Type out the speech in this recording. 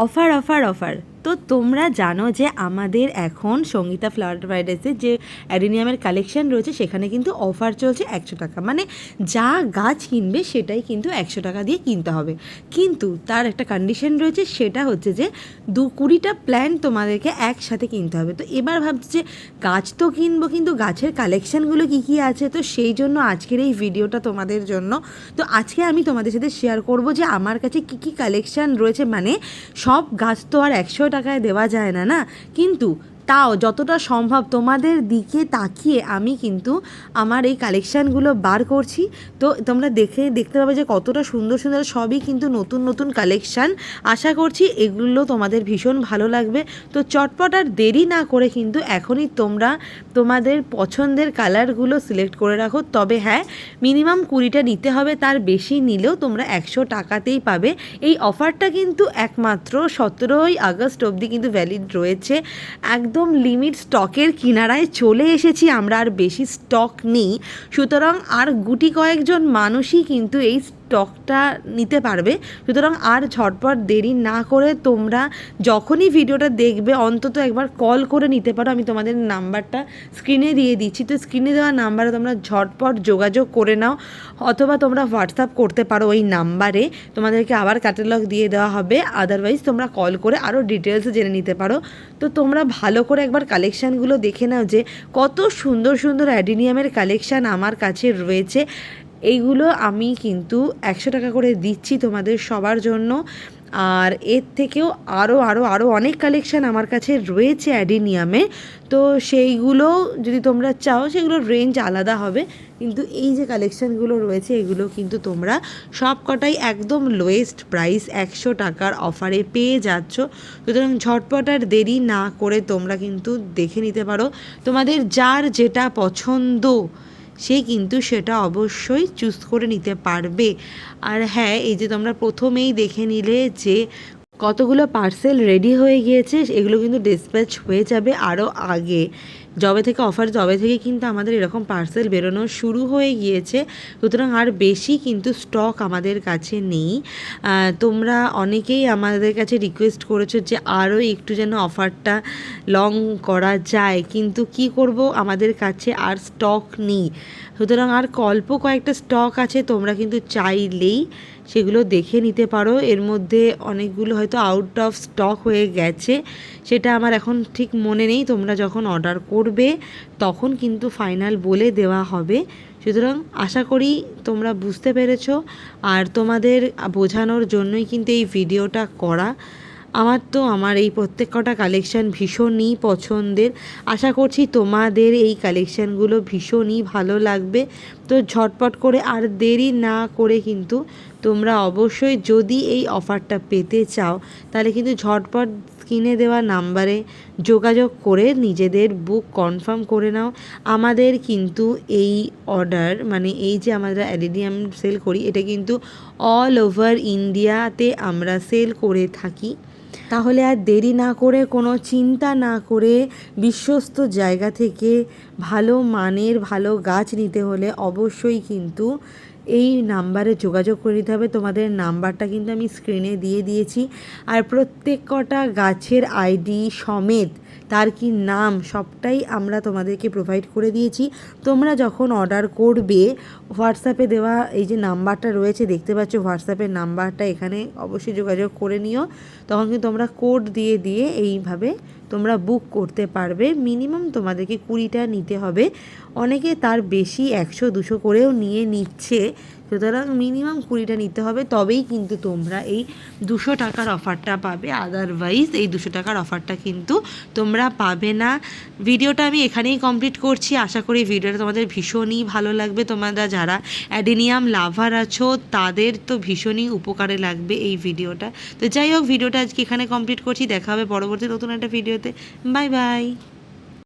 Offer offer offer. তো তোমরা জানো যে আমাদের এখন সঙ্গীতা ফ্লাওয়ার প্যারাডাইসে যে অ্যাডেনিয়ামের কালেকশন রয়েছে সেখানে কিন্তু অফার চলছে 100 টাকা, মানে যা গাছ কিনবে সেটাই কিন্তু 100 টাকা দিয়ে কিনতে হবে। কিন্তু তার একটা কন্ডিশন রয়েছে, সেটা হচ্ছে যে 20টা প্ল্যান্ট তোমাদেরকে একসাথে কিনতে হবে। তো এবার ভাবছি যে গাছ তো কিনবো, কিন্তু গাছের কালেকশানগুলো কী কী আছে, তো সেই জন্য আজকের এই ভিডিওটা তোমাদের জন্য। তো আজকে আমি তোমাদের সাথে শেয়ার করব যে আমার কাছে কী কী কালেকশান রয়েছে। মানে সব গাছ তো আর 100 টাকায় দেওয়া যায় না, না? কিন্তু তাও যতটা সম্ভব তোমাদের দিকে তাকিয়ে আমি কিন্তু আমার এই কালেকশানগুলো বার করছি। তো তোমরা দেখতে পাবে যে কতটা সুন্দর সুন্দর, সবই কিন্তু নতুন নতুন কালেকশান। আশা করছি এগুলো তোমাদের ভীষণ ভালো লাগবে। তো চটপট আর দেরি না করে কিন্তু এখনই তোমরা তোমাদের পছন্দের কালারগুলো সিলেক্ট করে রাখো। তবে হ্যাঁ, মিনিমাম 20টা নিতে হবে, তার বেশি নিলেও তোমরা 100 টাকাতেই পাবে। এই অফারটা কিন্তু একমাত্র 17ই আগস্ট অবধি কিন্তু ভ্যালিড রয়েছে। একদম লিমিট স্টকের কিনারায় চলে এসেছি আমরা, আর বেশি স্টক নেই। সুতরাং আর গুটি কয়েকজন মানুষই কিন্তু এই স্টকটা নিতে পারবে। সুতরাং আর ঝটপট দেরি না করে তোমরা যখনই ভিডিওটা দেখবে অন্তত একবার কল করে নিতে পারো। আমি তোমাদের নাম্বারটা স্ক্রিনে দিয়ে দিচ্ছি, তো স্ক্রিনে দেওয়া নাম্বারে তোমরা ঝটপট যোগাযোগ করে নাও, অথবা তোমরা হোয়াটসঅ্যাপ করতে পারো ওই নাম্বারে, তোমাদেরকে আবার ক্যাটালগ দিয়ে দেওয়া হবে। আদারওয়াইজ তোমরা কল করে আরও ডিটেলসে জেনে নিতে পারো। তো তোমরা ভালো করে একবার কালেকশানগুলো দেখে নাও যে কত সুন্দর সুন্দর অ্যাডেনিয়ামের কালেকশান আমার কাছে রয়েছে। এইগুলো আমি কিন্তু 100 টাকা করে দিচ্ছি তোমাদের সবার জন্য। আর এর থেকেও আরও আরও আরও অনেক কালেকশান আমার কাছে রয়েছে অ্যাডেনিয়ামে। তো সেইগুলো যদি তোমরা চাও সেগুলোর রেঞ্জ আলাদা হবে, কিন্তু এই যে কালেকশানগুলো রয়েছে এগুলো কিন্তু তোমরা সব কটাই একদম লোয়েস্ট প্রাইস 100 টাকার অফারে পেয়ে যাচ্ছ। সুতরাং ঝটপট আর দেরি না করে তোমরা কিন্তু দেখে নিতে পারো। তোমাদের যার যেটা পছন্দ সে কিন্তু সেটা অবশ্যই চুজ করে নিতে পারবে। আর হ্যাঁ, এই যে তোমরা প্রথমেই দেখে নিলে যে কতগুলো পার্সেল রেডি হয়ে গিয়েছে, এগুলো কিন্তু ডিসপ্যাচ হয়ে যাবে আরও আগে। যবে থেকে অফার, তবে থেকে কিন্তু আমাদের এরকম পার্সেল বেরোনো শুরু হয়ে গিয়েছে। সুতরাং আর বেশি কিন্তু স্টক আমাদের কাছে নেই। তোমরা অনেকেই আমাদের কাছে রিকোয়েস্ট করেছো যে আরও একটু যেন অফারটা লং করা যায়, কিন্তু কি করব, আমাদের কাছে আর স্টক নেই। সুতরাং আর কয়েকটা স্টক আছে, তোমরা কিন্তু চাইলেই সেগুলো দেখে নিতে পারো। এর মধ্যে অনেকগুলো হয়তো আউট অফ স্টক হয়ে গেছে, সেটা আমার এখন ঠিক মনে নেই। তোমরা যখন অর্ডার করবে তখন কিন্তু ফাইনাল বলে দেওয়া হবে। সুতরাং আশা করি তোমরা বুঝতে পেরেছো, আর তোমাদের বোঝানোর জন্যই কিন্তু এই ভিডিওটা করা। আমার এই প্রত্যেক কটা কালেকশান ভীষণই পছন্দের। আশা করছি তোমাদের এই কালেকশানগুলো ভীষণই ভালো লাগবে। তো ঝটপট করে আর দেরি না করে কিন্তু তোমরা অবশ্যই, যদি এই অফারটা পেতে চাও, তাহলে কিন্তু ঝটপট স্ক্রিনে দেওয়া নাম্বারে যোগাযোগ করে নিজেদের বুক কনফার্ম করে নাও। আমাদের কিন্তু এই অর্ডার, মানে এই যে আমরা অ্যাডেনিয়াম সেল করি, এটা কিন্তু অল ওভার ইন্ডিয়াতে আমরা সেল করে থাকি। তাহলে আর দেরি না করে, কোনো চিন্তা না করে, বিশ্বস্ত জায়গা থেকে ভালো মানের ভালো গাছ নিতে হলে অবশ্যই কিন্তু এই নাম্বারে যোগাযোগ করে নিতে হবে। তোমাদের নাম্বারটা কিন্তু আমি স্ক্রিনে দিয়ে দিয়েছি, আর প্রত্যেক কটা গাছের আইডি সমেত তার কি নাম সবটাই আমরা তোমাদেরকে প্রোভাইড করে দিয়েছি। তোমরা যখন অর্ডার করবে, হোয়াটসঅ্যাপে দেওয়া এই যে নাম্বারটা রয়েছে দেখতে পাচ্ছ, হোয়াটসঅ্যাপের নাম্বারটা, এখানে অবশ্যই যোগাযোগ করে নিও। তখন কিন্তু তোমরা কোড দিয়ে দিয়ে এইভাবে তোমরা বুক করতে পারবে। মিনিমাম তোমাদেরকে 20টা নিতে হবে, অনেকে তার বেশি 100-200 করেও নিয়ে নিচ্ছে। সুতরাং মিনিমাম 20টা নিতে হবে, তবেই কিন্তু তোমরা এই 200 টাকার অফারটা পাবে। আদারওয়াইজ এই 200 টাকার অফারটা কিন্তু তোমরা পাবে না। ভিডিওটা আমি এখানেই কমপ্লিট করছি। আশা করি ভিডিওটা তোমাদের ভীষণই ভালো লাগবে। তোমরা যারা অ্যাডেনিয়াম লাভার আছো তাদের তো ভীষণই উপকারে লাগবে এই ভিডিওটা। তো যাই হোক, ভিডিওটা আজকে এখানে কমপ্লিট করছি। দেখা হবে পরবর্তী নতুন একটা ভিডিওতে। Bye bye.